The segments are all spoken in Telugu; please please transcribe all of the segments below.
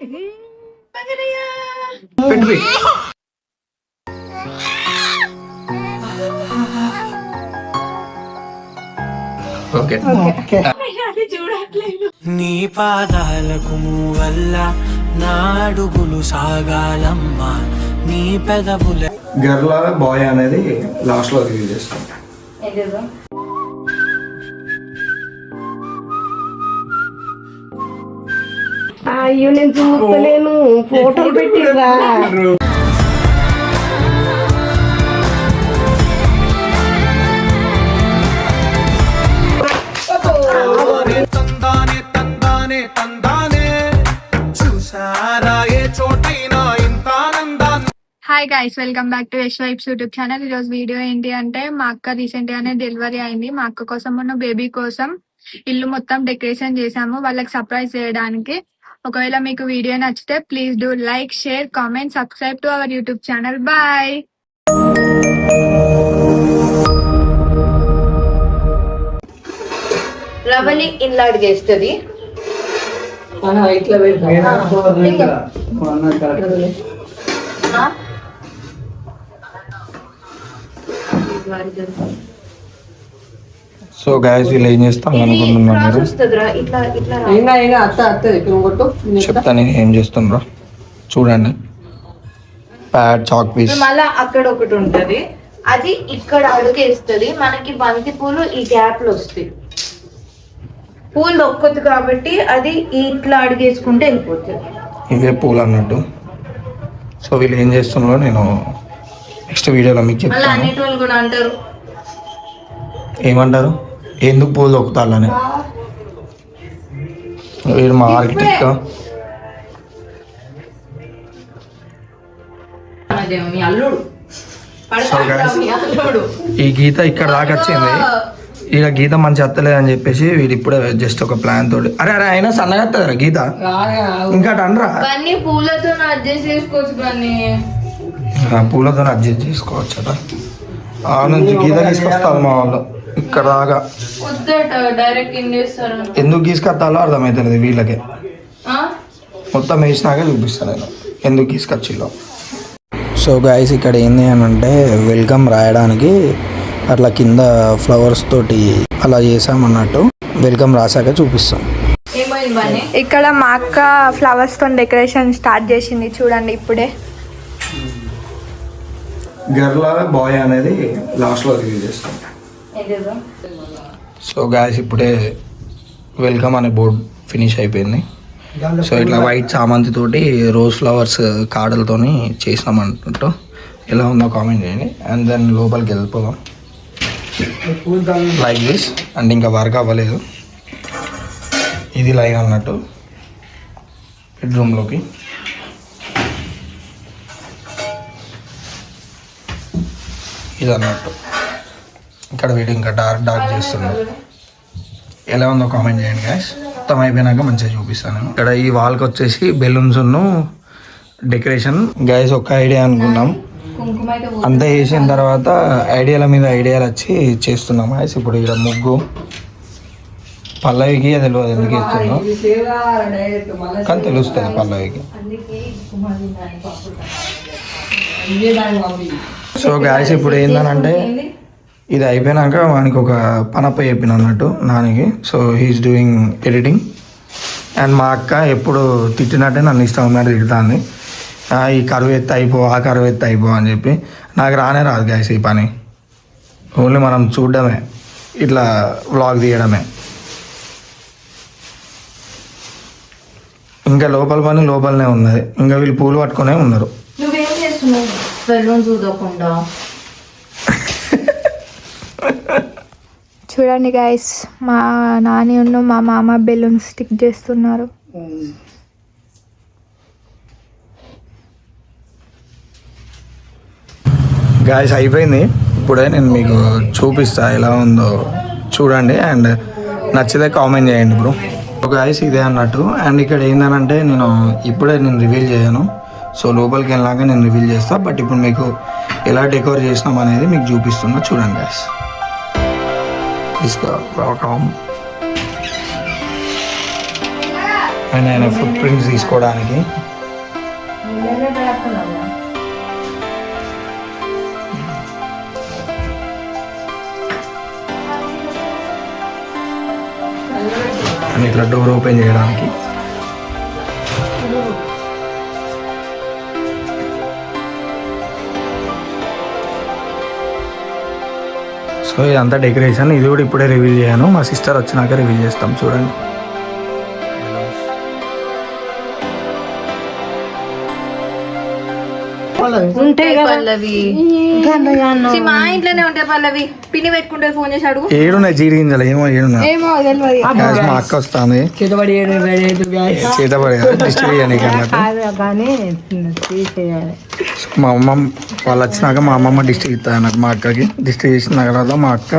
పెట్టు ఓకే నీ పాదాలకు వల్ల నా అడుగులు సాగాలమ్మా నీ పెదవుల గర్ల్ బాయ్ అనేది లాస్ట్ లో రిలీజ్ చేస్తాం. అయ్యో నేను చూస్తలేను, ఫోటోలు పెట్టిరా. Hi guys, welcome back to Yash vibes YouTube channel. ఈరోజు వీడియో ఏంటి అంటే, మా అక్క రీసెంట్ గానే డెలివరీ అయింది. మా అక్క కోసం ఉన్న బేబీ కోసం ఇల్లు మొత్తం డెకరేషన్ చేసాము, వాళ్ళకి సర్ప్రైజ్ చేయడానికి. ఒకవేళ మీకు వీడియో నచ్చితే please do like, share, comment, subscribe to our YouTube channel. Bye. Ravali ఇల్లు అడిగేస్తుంది. సో గాయస్ వీళ్ళు ఏం చేస్తాం అనుకుంటున్నారు, చెప్తా నేను ఏం చేస్తున్నా చూడండి. ప్యాడ్, చాక్ పీస్, మళ్ళా అక్కడ ఒకటి ఉంటది, అది ఇక్కడ అడుగేస్తుంది. మనకి బంతి పూలు ఈ గ్యాప్ లో వస్తాయి. పూలు దొక్కదు కాబట్టి అది ఇట్లా అడిగేసుకుంటే వెళ్ళిపోతుంది. ఇవే పూలు అన్నట్టు. సో వీళ్ళు ఏం చేస్తున్నారో నేను నెక్స్ట్ వీడియోలో మీకు చెప్తాను. అన్నిటి కూడా అంటారు, ఏమంటారు, ఎందుకు పూలు దొక్కుతారని. వీడు మా ఆర్కిటెక్ట్. సో గైస్ ఈ గీత ఇక్కడ దాకా వచ్చింది. ఇక గీత మంచి వస్తలేదని చెప్పేసి వీడు ఇప్పుడే జస్ట్ ఒక ప్లాన్ తోటి, అరే అరే అయినా సన్నగా వస్తుందిరా గీత, ఇంకా అనరా పూలతో అడ్జస్ట్ చేసుకోవచ్చు, పూలతో అడ్జస్ట్ చేసుకోవచ్చు అట. ఆ నుంచి గీత తీసుకొస్తారు మా వాళ్ళు ఇక్కడ దాకా. ఎందుకు తీసుకొస్తాలో అర్థమవుతుంది వీళ్ళకి. మొత్తం వేసినాక చూపిస్తాను నేను ఎందుకు తీసుకొచ్చిలో. సో గాయస్ ఇక్కడ ఏంది అని అంటే, వెల్కమ్ రాయడానికి అట్లా కింద ఫ్లవర్స్ తోటి అలా చేసామన్నట్టు. వెల్కమ్ రాసాక చూపిస్తాం. ఇక్కడ మా అక్క ఫ్లవర్స్ తో డెకరేషన్ స్టార్ట్ చేసింది చూడండి ఇప్పుడే. గర్ల్ బాయ్ అనేది లాస్ట్ లో రిలీజ్ చేస్తాం. సో గాయస్ ఇప్పుడే వెల్కమ్ అనే బోర్డ్ ఫినిష్ అయిపోయింది. సో ఇట్లా వైట్ చామంతి తోటి రోజ్ ఫ్లవర్స్ కాడలతోని చేసినామన్నట్టు. ఎలా ఉందో కామెంట్ చేయండి. అండ్ దెన్ లోపలికి వెళ్ళిపోదాం లైక్ దిస్. అండ్ ఇంకా వర్క్ అవ్వలేదు, ఇది లైన్ అన్నట్టు బెడ్రూమ్లోకి. ఇది అన్నట్టు ఇక్కడ వీడు ఇంకా డార్క్ చేస్తున్నాడు. ఎలా ఉందో కామెంట్ చేయండి గాయస్. మొత్తం అయిపోయినాక మంచిగా చూపిస్తాను నేను. ఇక్కడ ఈ వాల్కి వచ్చేసి బెలూన్స్ డెకరేషన్. గాయస్ ఒక ఐడియా అనుకున్నాం, అంతా చేసిన తర్వాత ఐడియాల మీద ఐడియాలు వచ్చి చేస్తున్నాం గాయస్. ఇప్పుడు ఇక్కడ ముగ్గు పల్లవికి అది తెలియదు ఎందుకు వేస్తున్నాం, కానీ తెలుస్తుంది పల్లవికి. సో గాయస్ ఇప్పుడు ఏందనంటే, ఇది అయిపోయినాక వానికి ఒక పనప్ప చెప్పిన అన్నట్టు నానికి. So he is doing editing. And మా అక్క ఎప్పుడు తిట్టినట్టే నన్ను ఇష్టం ఉన్నట్టు తిడుతుంది. ఈ కరువు ఎత్తి అయిపో, ఆ కరువు ఎత్తి అయిపో అని చెప్పి. నాకు రానే రాదు గాయస్ ఈ పని, ఓన్లీ మనం చూడడమే, ఇట్లా వ్లాగ్ తీయడమే. ఇంకా లోపల పని లోపలనే ఉన్నది, ఇంకా వీళ్ళు పూలు పట్టుకునే ఉన్నారు. నువ్వేం చేస్తున్నావు బెలూన్ చూడకుండా? చూడండి గైస్, మా నాని మా మామ బెలూన్ స్టిక్ చేస్తున్నారు. గాయస్ అయిపోయింది. ఇప్పుడే నేను మీకు చూపిస్తా ఎలా ఉందో చూడండి. అండ్ నచ్చితే కామెంట్ చేయండి బ్రో. గాయస్ ఇదే అన్నట్టు. అండ్ ఇక్కడ ఏంటంటే నేను ఇప్పుడే రివీల్ చేయను, సో లోపలికి వెళ్ళాక నేను రివీల్ చేస్తాను. బట్ ఇప్పుడు మీకు ఎలా డెకోర్ చేసినాం అనేది మీకు చూపిస్తున్నా చూడండి గాయస్. వెల్కమ్. అండ్ ఆయన ఫుట్ ప్రింట్స్ తీసుకోవడానికి. అండ్ ఇట్లా డోర్ ఓపెన్ చేయడానికి. సో ఇదంతా డెకరేషన్. ఇది కూడా ఇప్పుడే రివీల్ చేయను, మా సిస్టర్ వచ్చినాక రివీల్ చేస్తాం. చూడండి ఉంటాయి పల్లవి, మా ఇంట్లోనే ఉంటాయి పల్లవి. పిన్ని పెట్టుకుంటే ఫోన్ చేసి అడుగు. ఏడున్నాయి జీడి గింజలు, ఏమో ఏడున్నాయి. ఏమో తెలియదు. మా అక్క వస్తుంది చేతబడి డిస్ట్రిక్ట్ చేయడానికి మా అమ్మమ్మ వాళ్ళు వచ్చినాక మా అమ్మమ్మ డిస్ట్రిక్ట్ ఇస్తుంది అన్నట్టు. మా అక్కకి డిస్ట్రిక్ట్ చేసిన తర్వాత మా అక్క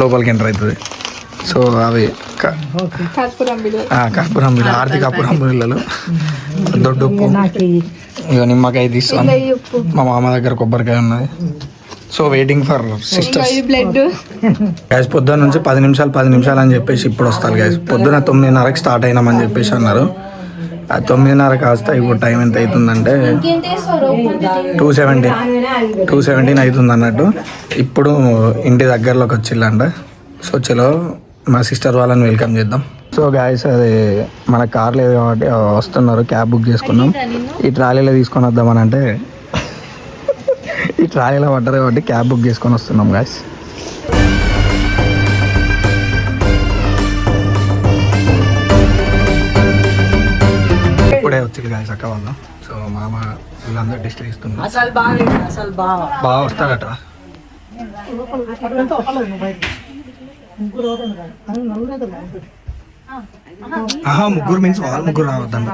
లోపలికి ఎంటర్ అవుతుంది. సో అవి కర్పూరం బిళ్ళలు, ఆర్తి కర్పూరం బిళ్ళలు, దొడ్డుప్పు, ఇక నిమ్మకాయ తీస్తాను. మా మామ దగ్గర కొబ్బరికాయ ఉన్నది. So waiting for sisters. Gas పొద్దున్న నుంచి 10 నిమిషాలు అని చెప్పేసి ఇప్పుడు వస్తారు గ్యాస్. పొద్దున 9:30కి స్టార్ట్ అయినామని చెప్పేసి అన్నారు. 9:30 కాస్త ఇప్పుడు టైం ఎంత అవుతుందంటే 2:17 అవుతుంది అన్నట్టు. ఇప్పుడు ఇంటి దగ్గరలోకి వచ్చిల్లంట. సో చలో మా సిస్టర్ వాళ్ళని వెల్కమ్ చేద్దాం. సో గాయస్ అది మన కార్ లేదు కాబట్టి వస్తున్నారు, క్యాబ్ బుక్ చేసుకున్నాం. ఈ ట్రాలీలో తీసుకొని వద్దామని అంటే ఈ ట్రాలీలో పడ్డారు కాబట్టి క్యాబ్ బుక్ చేసుకొని వస్తున్నాం గాయస్. ఇప్పుడే వచ్చింది గాయస్ అక్క వాళ్ళు. సో మామ వీళ్ళందరూ డిస్ట్రిక్ట్ ఇస్తున్నారు. బాగా వస్తాడట. ముగ్గురు మీన్స్ వాళ్ళు ముగ్గురు రావద్దండి.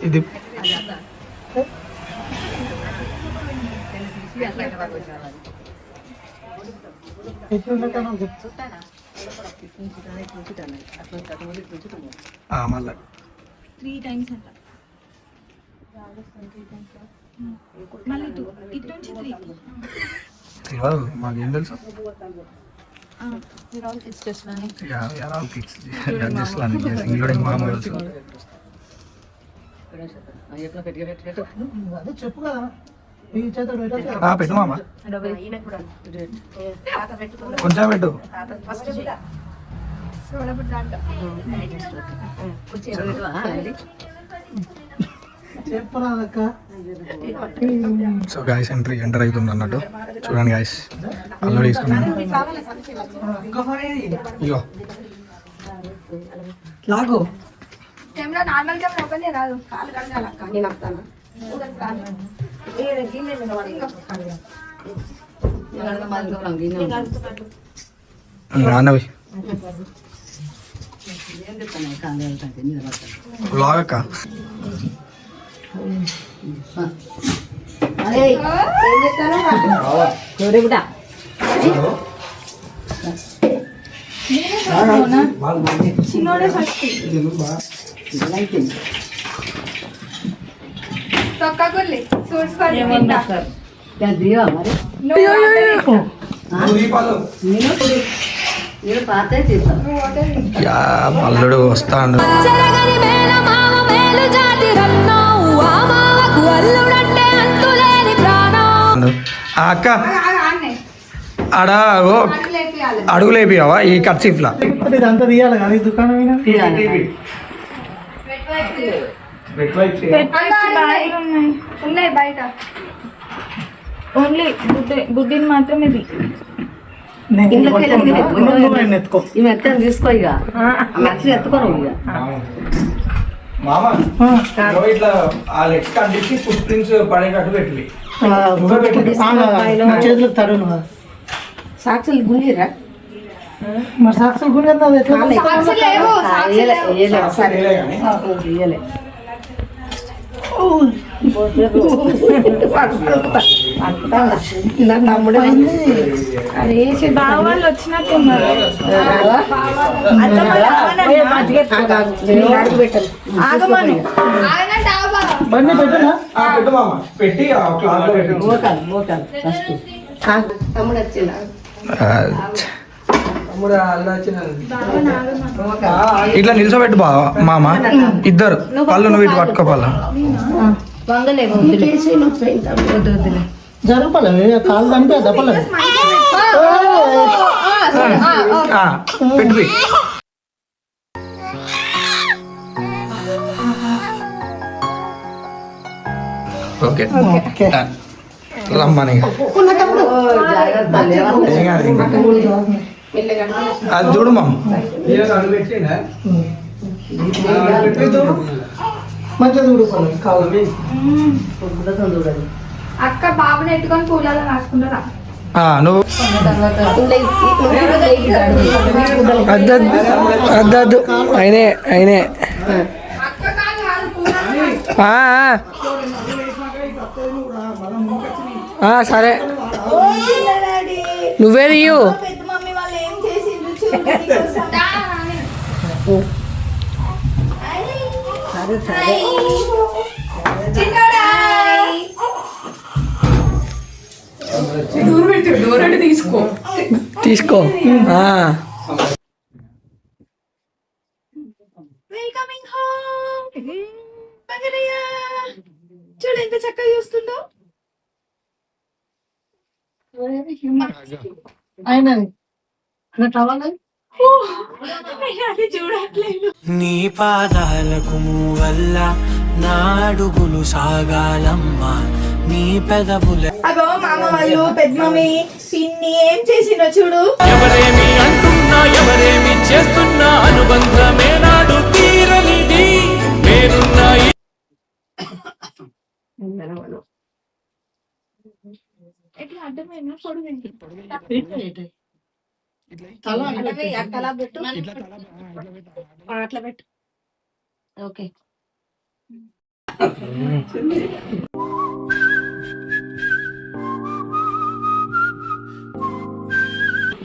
ఇది మళ్ళీ 3 times అంట. మళ్ళీ 2 ఇటు నుంచి 3. తెలియదు మాకేం తెలుసు. ఇంక్లూడింగ్ మామ తెలుసు. పెట్టు మామ, కొంచెం పెట్టు. సో గాయస్ ఎంటర్ అవుతుంది అన్నట్టు. చూడండి గాయస్ అల్లు తీసుకున్నాను. ఇగో లాగు కెమెరా నార్మల్ కెమెరా ఓపెన్ చేయరాదు. రానవి లాగక్క. అల్లుడు వస్తాడు. అక్క ఆడ అడుగులేపియావా ఈ కర్చీఫ్లా? ఇదంతా తీయాలి కానీ దుకాణం ఉన్నాయి బయట. ఓన్లీ బుద్ధిని మాత్రం ఇది ఎత్తుకో ఈ మెత్తని తీసుకో ఇక మనిషి ఎత్తుకోరు ఇక మామ ఇట్లా ఆ లెక్క కండిచి ఫుట్ ప్రింట్స్ పడేటట్టు పెట్టి నా చేతులకు తరుణ్ సాక్షులు గుండిరా మరి సాక్షులు కూడా తమ్ముడు బావాళ్ళు వచ్చినట్టున్నారు ఆగమను బండి పెట్టనా పెట్టు మామ పెట్టి ఆ క్లాత్ లో పెట్టి మోటాలు మోటాలు ఫస్ట్ తమ్ముడు వచ్చిందా ఇట్లా నిల్చోబెట్టు బావ మామ ఇద్దరు వాళ్ళు నువ్వు ఇటు పట్టుకోవాలా జరపలే కాలు దానికి దప్పలేదు పెట్టు ఓకే రమ్మని అది చూడు మామ మంచిగా చూడుకోవాలి కాలు చూడండి అక్క బాబుని ఎత్తుకొని పూలలో రాసుకుంటారా నువ్వు అద్దద్దు అయినే అయినే సరే నువ్వే తీయు తీసుకో వెల్కమింగ్ హోమ్ బంగారయ్య చూడు ఎంత చక్కగా చూస్తుందో అయినా టవల్ అది చూడట్లేదు నీ పాదాలకు వల్ల నా అడుగులు సాగాలమ్మా నీ పెదవుల అగో మామ వాళ్ళు పెద్దమమ్మీ పిన్ని ఏం చేసిందో చూడు. ఎవరేమి అంటున్నా ఎవరేమి చేస్తున్నా అనుబంధమే నాడు తీరనిది పేరున్నాయి ఎట్లా అడ్డమైన పొడుగు అట్లా పెట్టు అట్లా పెట్టు ఓకే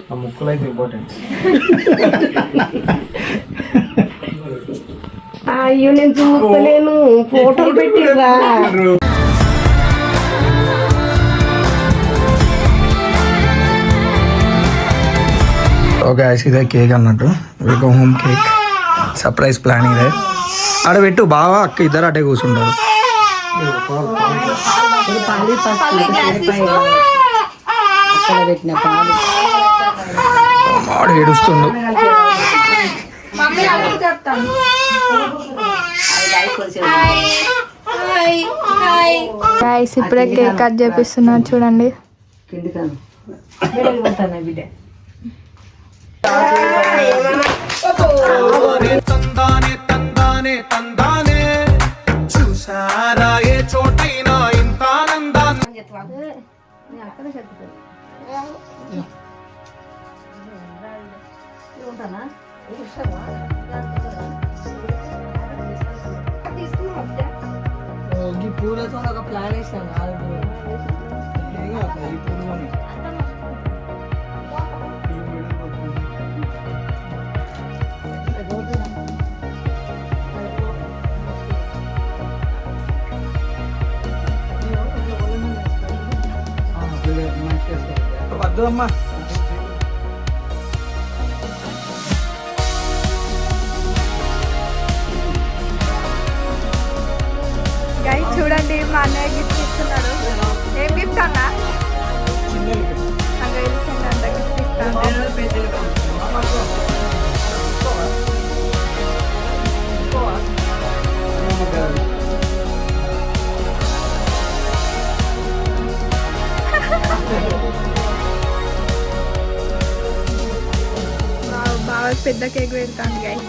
ఆ ముక్కలు అయితే ఇంపార్టెంట్. అయ్యో నేను చూస్తలేను ఫోటోలు పెట్టిరా ఓకే ఇదే కేక్ అన్నట్టు వీళ్ళకి హోమ్ కేక్ సర్ప్రైజ్ ప్లాన్ ఇదే. ఆడ పెట్టు బావా అక్క ఇద్దరు అటే కూర్చుంటారు. పెట్టిన పాలు ఆడ ఏడుస్తుండు. గైస్ ఇప్పుడే కేక్ కట్ చేపిస్తున్నారు చూడండి. కిందికాను తందానే తందానే తందానే చూసారా ఏ చోటైనా ఇంత ఆనందాన్ని ఈ పూలతో ఒక ప్లాన్ వేసాను వద్దు అమ్మా. గైస్ చూడండి మా అన్నయ్య గిఫ్ట్ ఇస్తున్నాడు. ఏం గిఫ్ట్ అన్నా? గిఫ్ట్ ఇస్తాను. పెద్ద కేక్ పెడతాను గైస్.